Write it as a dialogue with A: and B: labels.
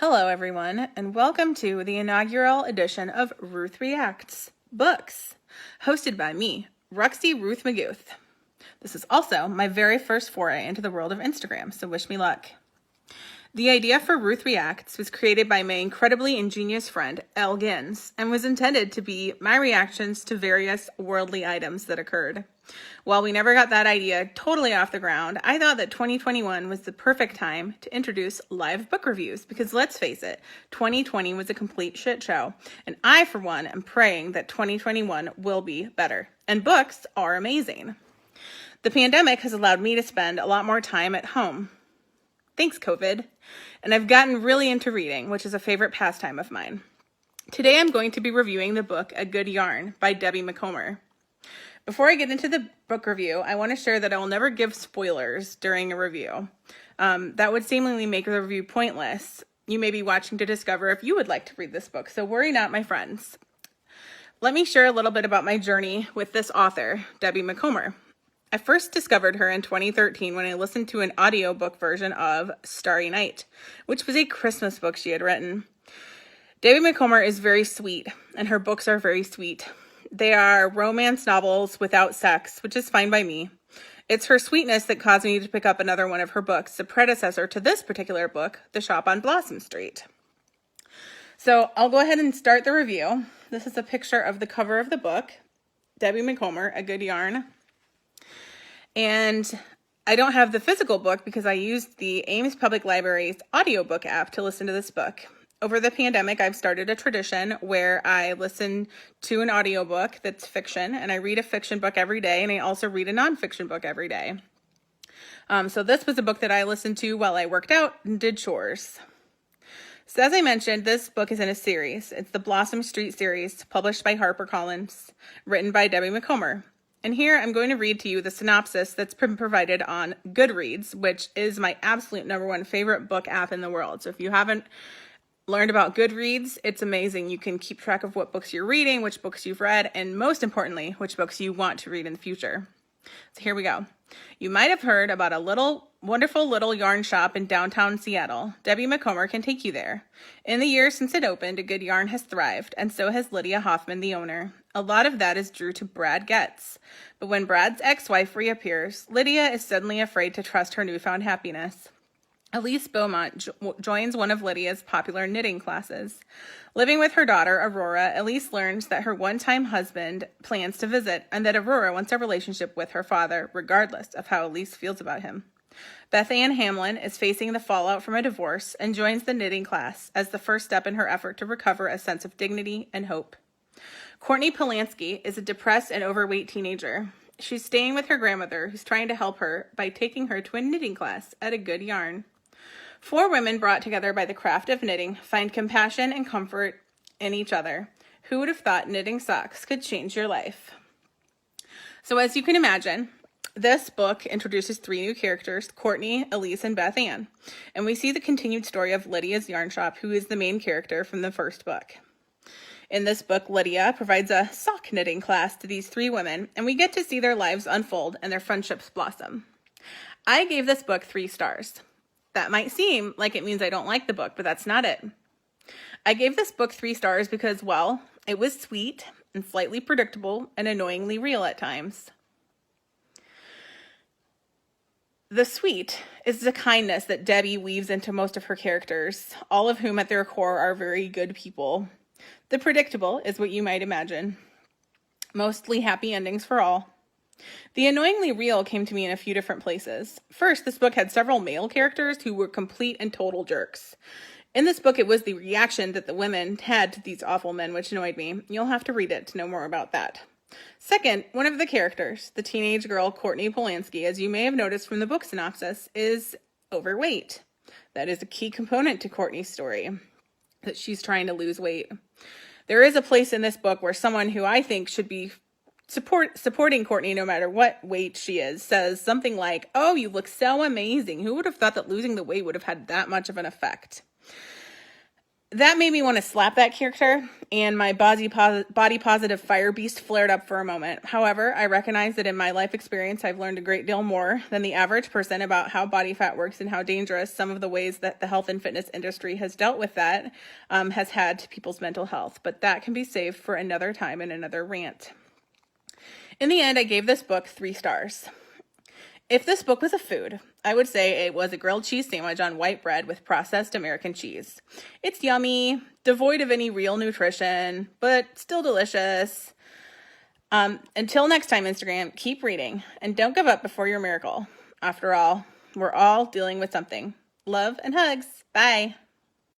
A: Hello, everyone, and welcome to the inaugural edition of Ruth Reacts Books, hosted by me, Ruxie Ruth McGouth. This is also my very first foray into the world of Instagram, so wish me luck. The idea for Ruth Reacts was created by my incredibly ingenious friend, Elle Gins, and was intended to be my reactions to various worldly items that occurred. While we never got that idea totally off the ground, I thought that 2021 was the perfect time to introduce live book reviews because let's face it, 2020 was a complete shit show. And I, for one, am praying that 2021 will be better. And books are amazing. The pandemic has allowed me to spend a lot more time at home. Thanks, COVID. And I've gotten really into reading, which is a favorite pastime of mine. Today I'm going to be reviewing the book A Good Yarn by Debbie Macomer. Before I get into the book review, I want to share that I will never give spoilers during a review. That would seemingly make the review pointless. You may be watching to discover if you would like to read this book, so worry not, my friends. Let me share a little bit about my journey with this author, Debbie Macomer. I first discovered her in 2013 when I listened to an audiobook version of Starry Night, which was a Christmas book she had written. Debbie Macomer is very sweet, and her books are very sweet. They are romance novels without sex, which is fine by me. It's her sweetness that caused me to pick up another one of her books, the predecessor to this particular book, The Shop on Blossom Street. So I'll go ahead and start the review. This is a picture of the cover of the book, Debbie Macomer, A Good Yarn. And I don't have the physical book because I used the Ames Public Library's audiobook app to listen to this book. Over the pandemic, I've started a tradition where I listen to an audiobook that's fiction, and I read a fiction book every day, and I also read a nonfiction book every day. So this was a book that I listened to while I worked out and did chores. So as I mentioned, this book is in a series. It's the Blossom Street series, published by HarperCollins, written by Debbie Macomer. And here I'm going to read to you the synopsis that's been provided on Goodreads, which is my absolute #1 favorite book app in the world. So if you haven't learned about Goodreads, it's amazing. You can keep track of what books you're reading, which books you've read, and most importantly, which books you want to read in the future. So here we go. You might have heard about a wonderful little yarn shop in downtown Seattle. Debbie Macomer can take you there. In the years since it opened, A Good Yarn has thrived, and so has Lydia Hoffman, the owner. A lot of that is due to Brad Getz. But when Brad's ex-wife reappears, Lydia is suddenly afraid to trust her newfound happiness. Elise Beaumont joins one of Lydia's popular knitting classes. Living with her daughter, Aurora, Elise learns that her one-time husband plans to visit and that Aurora wants a relationship with her father, regardless of how Elise feels about him. Beth Ann Hamlin is facing the fallout from a divorce and joins the knitting class as the first step in her effort to recover a sense of dignity and hope. Courtney Polanski is a depressed and overweight teenager. She's staying with her grandmother, who's trying to help her by taking her to a knitting class at A Good Yarn. 4 women brought together by the craft of knitting find compassion and comfort in each other. Who would have thought knitting socks could change your life? So as you can imagine, this book introduces 3 new characters, Courtney, Elise, and Beth Ann. And we see the continued story of Lydia's yarn shop, who is the main character from the first book. In this book, Lydia provides a sock knitting class to these 3 women, and we get to see their lives unfold and their friendships blossom. I gave this book 3 stars. That might seem like it means I don't like the book, but that's not it. I gave this book 3 stars because, well, it was sweet and slightly predictable and annoyingly real at times. The sweet is the kindness that Debbie weaves into most of her characters, all of whom at their core are very good people. The predictable is what you might imagine. Mostly happy endings for all. The annoyingly real came to me in a few different places. First, this book had several male characters who were complete and total jerks. In this book, it was the reaction that the women had to these awful men which annoyed me. You'll have to read it to know more about that. Second, one of the characters, the teenage girl Courtney Polanski, as you may have noticed from the book synopsis, is overweight. That is a key component to Courtney's story, that she's trying to lose weight. There is a place in this book where someone who I think should be supporting Courtney no matter what weight she is says something like, "Oh, you look so amazing. Who would have thought that losing the weight would have had that much of an effect?" That made me want to slap that character, and my body positive fire beast flared up for a moment. However, I recognize that in my life experience, I've learned a great deal more than the average person about how body fat works and how dangerous some of the ways that the health and fitness industry has dealt with that has had to people's mental health. But that can be saved for another time and another rant. In the end, I gave this book 3 stars. If this book was a food, I would say it was a grilled cheese sandwich on white bread with processed American cheese. It's yummy, devoid of any real nutrition, but still delicious. Until next time, Instagram, keep reading and don't give up before your miracle. After all, we're all dealing with something. Love and hugs. Bye.